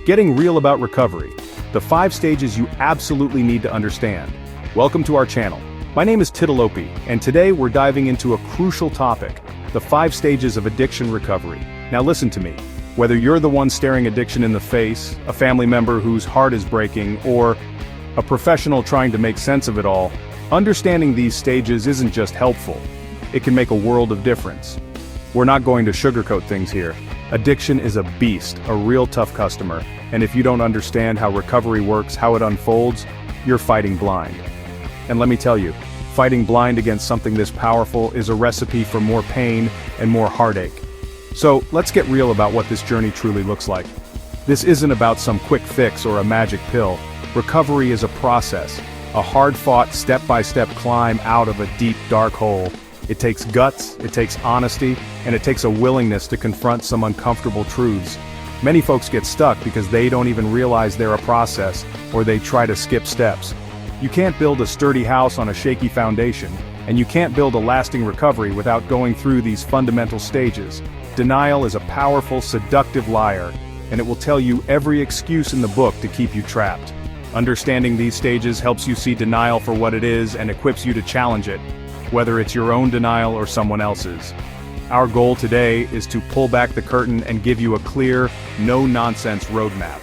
Getting real about recovery. The 5 stages you absolutely need to understand. Welcome to our channel. My name is Titalopi, and today we're diving into a crucial topic, the 5 stages of addiction recovery. Now listen to me. Whether you're the one staring addiction in the face, a family member whose heart is breaking, or a professional trying to make sense of it all, understanding these stages isn't just helpful. It can make a world of difference. We're not going to sugarcoat things here. Addiction is a beast, a real tough customer, and if you don't understand how recovery works, how it unfolds, you're fighting blind. And let me tell you, fighting blind against something this powerful is a recipe for more pain and more heartache. So, let's get real about what this journey truly looks like. This isn't about some quick fix or a magic pill. Recovery is a process, a hard-fought, step-by-step climb out of a deep, dark hole. It takes guts, it takes honesty, and it takes a willingness to confront some uncomfortable truths. Many folks get stuck because they don't even realize they're a process, or they try to skip steps. You can't build a sturdy house on a shaky foundation, and you can't build a lasting recovery without going through these fundamental stages. Denial is a powerful, seductive liar, and it will tell you every excuse in the book to keep you trapped. Understanding these stages helps you see denial for what it is and equips you to challenge it, whether it's your own denial or someone else's. Our goal today is to pull back the curtain and give you a clear, no-nonsense roadmap.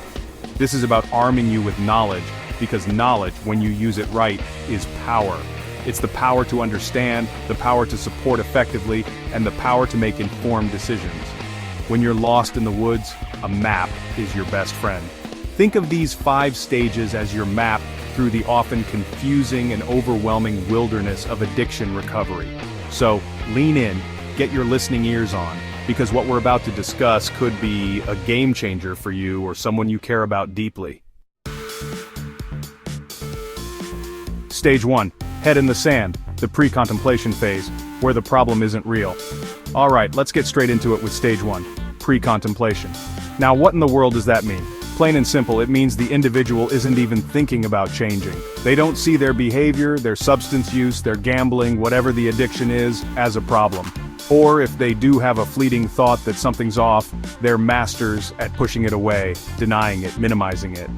This is about arming you with knowledge, because knowledge, when you use it right, is power. It's the power to understand, the power to support effectively, and the power to make informed decisions. When you're lost in the woods, a map is your best friend. Think of these 5 stages as your map through the often confusing and overwhelming wilderness of addiction recovery. So, lean in, get your listening ears on, because what we're about to discuss could be a game changer for you or someone you care about deeply. Stage 1. Head in the sand, the pre-contemplation phase, where the problem isn't real. Alright, let's get straight into it with Stage 1, pre-contemplation. Now what in the world does that mean? Plain and simple, it means the individual isn't even thinking about changing. They don't see their behavior, their substance use, their gambling, whatever the addiction is, as a problem. Or if they do have a fleeting thought that something's off, they're masters at pushing it away, denying it, minimizing it.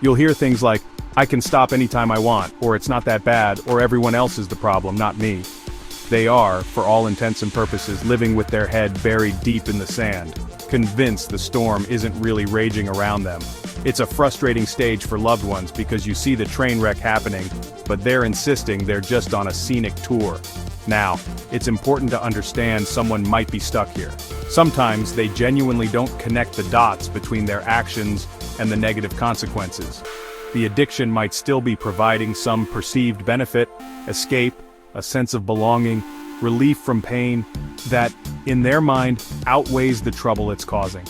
You'll hear things like, I can stop anytime I want, or it's not that bad, or everyone else is the problem, not me. They are, for all intents and purposes, living with their head buried deep in the sand, convinced the storm isn't really raging around them. It's a frustrating stage for loved ones because you see the train wreck happening, but they're insisting they're just on a scenic tour. Now, it's important to understand someone might be stuck here. Sometimes they genuinely don't connect the dots between their actions and the negative consequences. The addiction might still be providing some perceived benefit, escape, a sense of belonging, relief from pain, that, in their mind, outweighs the trouble it's causing.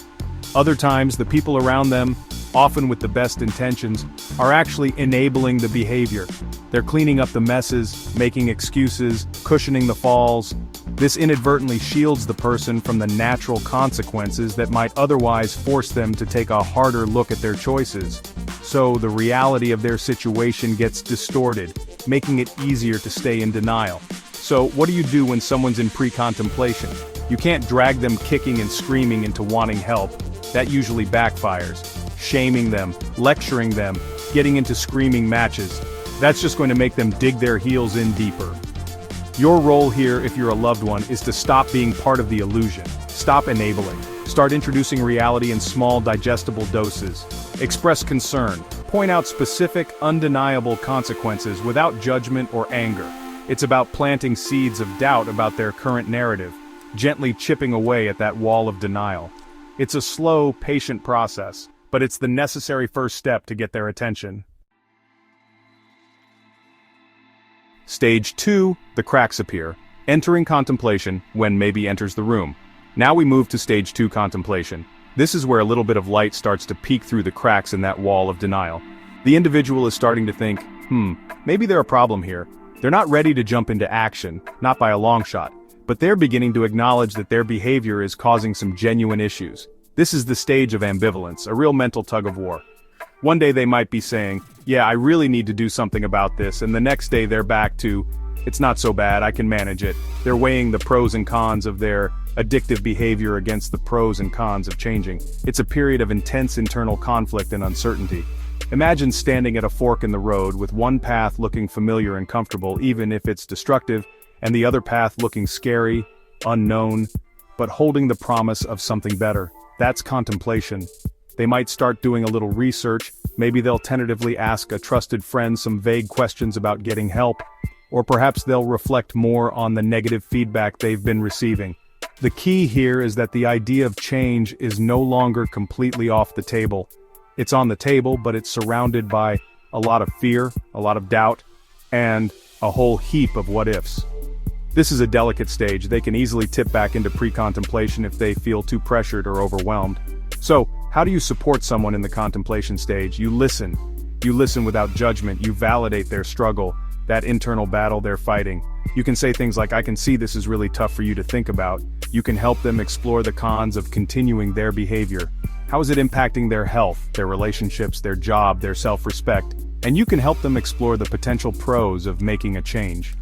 Other times, the people around them, often with the best intentions, are actually enabling the behavior. They're cleaning up the messes, making excuses, cushioning the falls. This inadvertently shields the person from the natural consequences that might otherwise force them to take a harder look at their choices. So the reality of their situation gets distorted, making it easier to stay in denial. So what do you do when someone's in pre-contemplation? You can't drag them kicking and screaming into wanting help. That usually backfires. Shaming them, lecturing them, getting into screaming matches. That's just going to make them dig their heels in deeper. Your role here, if you're a loved one, is to stop being part of the illusion. Stop enabling. Start introducing reality in small, digestible doses. Express concern. Point out specific, undeniable consequences without judgment or anger. It's about planting seeds of doubt about their current narrative, gently chipping away at that wall of denial. It's a slow, patient process, but it's the necessary first step to get their attention. Stage 2, the cracks appear. Entering contemplation when maybe enters the room. Now we move to Stage 2 contemplation. This is where a little bit of light starts to peek through the cracks in that wall of denial. The individual is starting to think, maybe there's a problem here. They're not ready to jump into action, not by a long shot, but they're beginning to acknowledge that their behavior is causing some genuine issues. This is the stage of ambivalence, a real mental tug-of-war. One day they might be saying, yeah, I really need to do something about this, and the next day they're back to, it's not so bad, I can manage it. They're weighing the pros and cons of their addictive behavior against the pros and cons of changing. It's a period of intense internal conflict and uncertainty. Imagine standing at a fork in the road with one path looking familiar and comfortable even if it's destructive, and the other path looking scary, unknown, but holding the promise of something better. That's contemplation. They might start doing a little research, maybe they'll tentatively ask a trusted friend some vague questions about getting help, or perhaps they'll reflect more on the negative feedback they've been receiving. The key here is that the idea of change is no longer completely off the table. It's on the table, but it's surrounded by a lot of fear, a lot of doubt, and a whole heap of what-ifs. This is a delicate stage. They can easily tip back into pre-contemplation if they feel too pressured or overwhelmed. So, how do you support someone in the contemplation stage? You listen. You listen without judgment. You validate their struggle, that internal battle they're fighting. You can say things like, "I can see this is really tough for you to think about." You can help them explore the cons of continuing their behavior. How is it impacting their health, their relationships, their job, their self-respect? And you can help them explore the potential pros of making a change.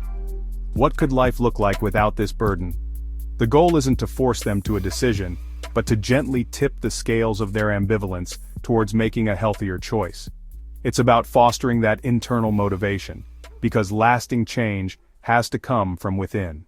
What could life look like without this burden? The goal isn't to force them to a decision, but to gently tip the scales of their ambivalence towards making a healthier choice. It's about fostering that internal motivation, because lasting change has to come from within.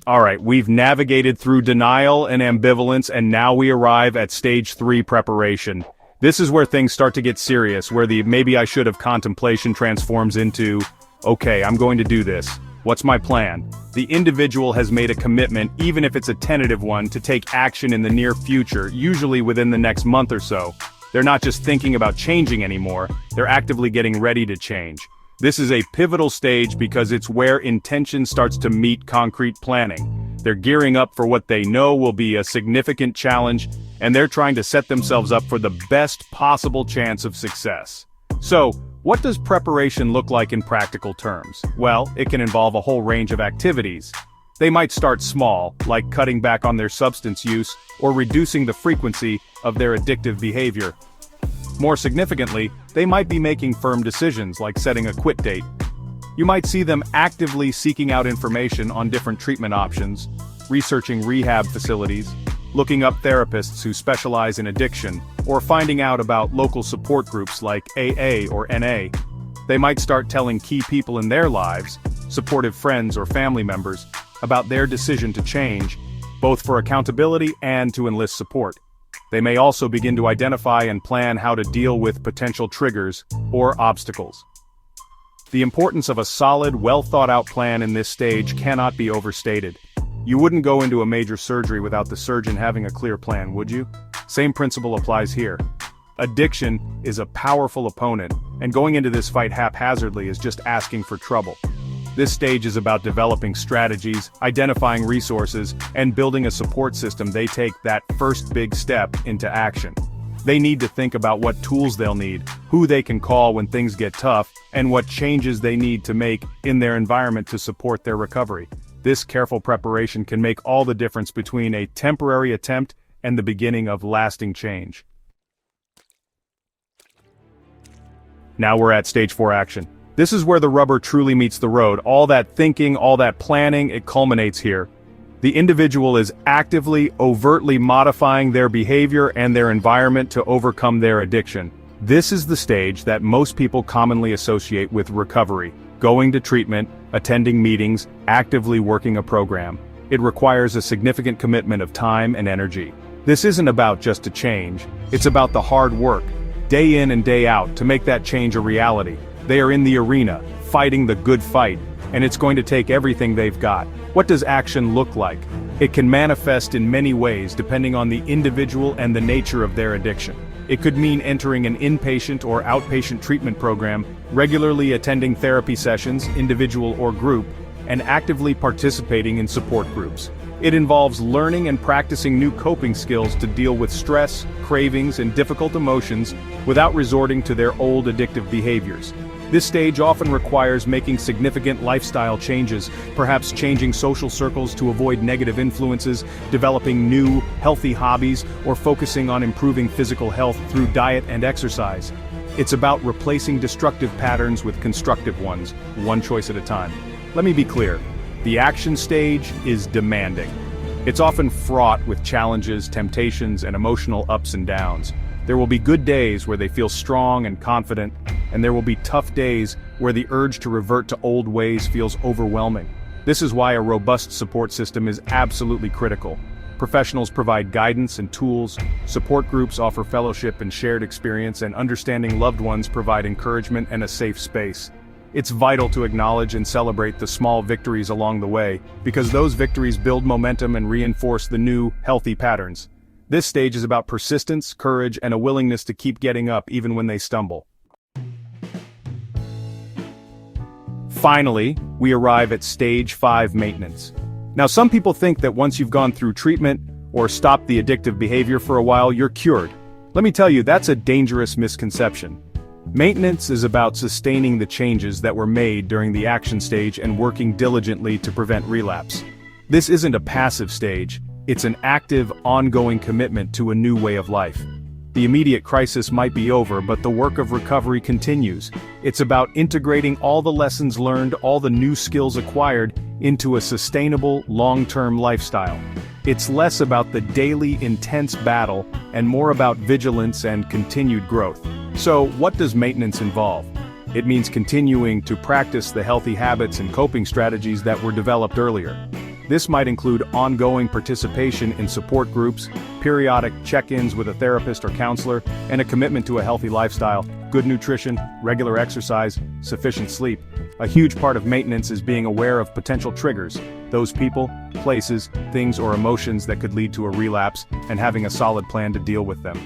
Alright, we've navigated through denial and ambivalence, and now we arrive at stage 3 preparation. This is where things start to get serious, where the "maybe I should have" contemplation transforms into, "Okay, I'm going to do this. What's my plan?" The individual has made a commitment, even if it's a tentative one, to take action in the near future, usually within the next month or so. They're not just thinking about changing anymore, they're actively getting ready to change. This is a pivotal stage because it's where intention starts to meet concrete planning. They're gearing up for what they know will be a significant challenge, and they're trying to set themselves up for the best possible chance of success. So, what does preparation look like in practical terms? Well, it can involve a whole range of activities. They might start small, like cutting back on their substance use, or reducing the frequency of their addictive behavior. More significantly, they might be making firm decisions like setting a quit date. You might see them actively seeking out information on different treatment options, researching rehab facilities, looking up therapists who specialize in addiction, or finding out about local support groups like AA or NA. They might start telling key people in their lives, supportive friends or family members, about their decision to change, both for accountability and to enlist support. They may also begin to identify and plan how to deal with potential triggers or obstacles. The importance of a solid, well-thought-out plan in this stage cannot be overstated. You wouldn't go into a major surgery without the surgeon having a clear plan, would you? Same principle applies here. Addiction is a powerful opponent, and going into this fight haphazardly is just asking for trouble. This stage is about developing strategies, identifying resources, and building a support system. They take that first big step into action. They need to think about what tools they'll need, who they can call when things get tough, and what changes they need to make in their environment to support their recovery. This careful preparation can make all the difference between a temporary attempt and the beginning of lasting change. Now we're at stage 4 action. This is where the rubber truly meets the road. All that thinking, all that planning, it culminates here. The individual is actively, overtly modifying their behavior and their environment to overcome their addiction. This is the stage that most people commonly associate with recovery. Going to treatment, attending meetings, actively working a program. It requires a significant commitment of time and energy. This isn't about just a change, it's about the hard work, day in and day out, to make that change a reality. They are in the arena, fighting the good fight, and it's going to take everything they've got. What does action look like? It can manifest in many ways depending on the individual and the nature of their addiction. It could mean entering an inpatient or outpatient treatment program, regularly attending therapy sessions, individual or group, and actively participating in support groups. It involves learning and practicing new coping skills to deal with stress, cravings, and difficult emotions without resorting to their old addictive behaviors. This stage often requires making significant lifestyle changes, perhaps changing social circles to avoid negative influences, developing new, healthy hobbies, or focusing on improving physical health through diet and exercise. It's about replacing destructive patterns with constructive ones, one choice at a time. Let me be clear. The action stage is demanding. It's often fraught with challenges, temptations, and emotional ups and downs. There will be good days where they feel strong and confident, and there will be tough days where the urge to revert to old ways feels overwhelming. This is why a robust support system is absolutely critical. Professionals provide guidance and tools, support groups offer fellowship and shared experience, and understanding loved ones provide encouragement and a safe space. It's vital to acknowledge and celebrate the small victories along the way, because those victories build momentum and reinforce the new, healthy patterns. This stage is about persistence, courage, and a willingness to keep getting up even when they stumble. Finally, we arrive at Stage 5 maintenance. Now, some people think that once you've gone through treatment or stopped the addictive behavior for a while, you're cured. Let me tell you, that's a dangerous misconception. Maintenance is about sustaining the changes that were made during the action stage and working diligently to prevent relapse. This isn't a passive stage, it's an active, ongoing commitment to a new way of life. The immediate crisis might be over, but the work of recovery continues. It's about integrating all the lessons learned, all the new skills acquired, into a sustainable, long-term lifestyle. It's less about the daily, intense battle, and more about vigilance and continued growth. So, what does maintenance involve? It means continuing to practice the healthy habits and coping strategies that were developed earlier. This might include ongoing participation in support groups, periodic check-ins with a therapist or counselor, and a commitment to a healthy lifestyle, good nutrition, regular exercise, sufficient sleep. A huge part of maintenance is being aware of potential triggers, those people, places, things, or emotions that could lead to a relapse, and having a solid plan to deal with them.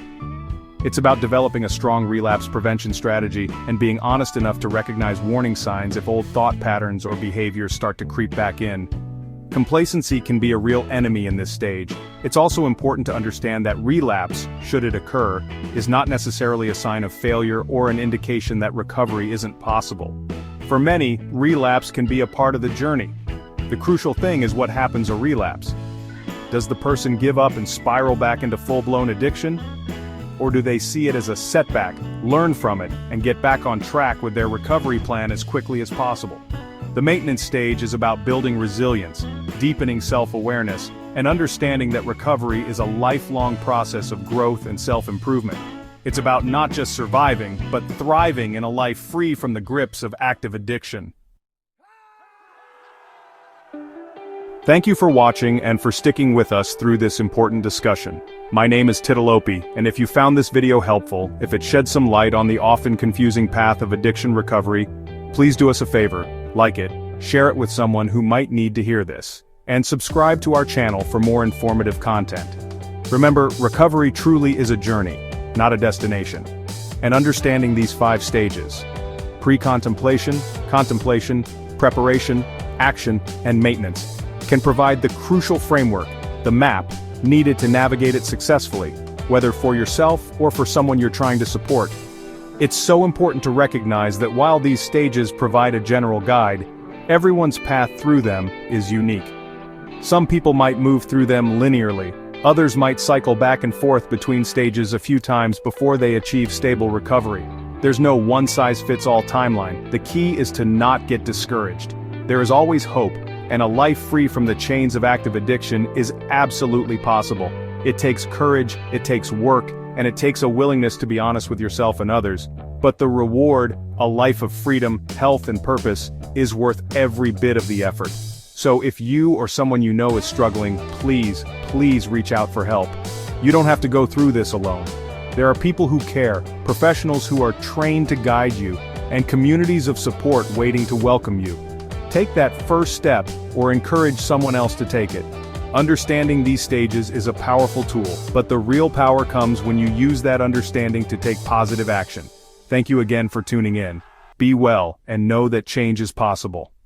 It's about developing a strong relapse prevention strategy and being honest enough to recognize warning signs if old thought patterns or behaviors start to creep back in. Complacency can be a real enemy in this stage. It's also important to understand that relapse, should it occur, is not necessarily a sign of failure or an indication that recovery isn't possible. For many, relapse can be a part of the journey. The crucial thing is what happens a relapse. Does the person give up and spiral back into full-blown addiction? Or do they see it as a setback, learn from it, and get back on track with their recovery plan as quickly as possible? The maintenance stage is about building resilience, deepening self-awareness, and understanding that recovery is a lifelong process of growth and self-improvement. It's about not just surviving, but thriving in a life free from the grips of active addiction. Thank you for watching and for sticking with us through this important discussion. My name is Titalopi, and if you found this video helpful, if it shed some light on the often confusing path of addiction recovery, please do us a favor, like it, share it with someone who might need to hear this, and subscribe to our channel for more informative content. Remember, recovery truly is a journey, not a destination. And understanding these 5 stages, pre-contemplation, contemplation, preparation, action, and maintenance, can provide the crucial framework, the map, needed to navigate it successfully, whether for yourself or for someone you're trying to support. It's so important to recognize that while these stages provide a general guide, everyone's path through them is unique. Some people might move through them linearly, others might cycle back and forth between stages a few times before they achieve stable recovery. There's no one-size-fits-all timeline. The key is to not get discouraged. There is always hope, and a life free from the chains of active addiction is absolutely possible. It takes courage, it takes work, and it takes a willingness to be honest with yourself and others. But the reward, a life of freedom, health, and purpose, is worth every bit of the effort. So if you or someone you know is struggling, please reach out for help. You don't have to go through this alone. There are people who care, professionals who are trained to guide you, and communities of support waiting to welcome you. Take that first step or encourage someone else to take it. Understanding these stages is a powerful tool, but the real power comes when you use that understanding to take positive action. Thank you again for tuning in. Be well, and know that change is possible.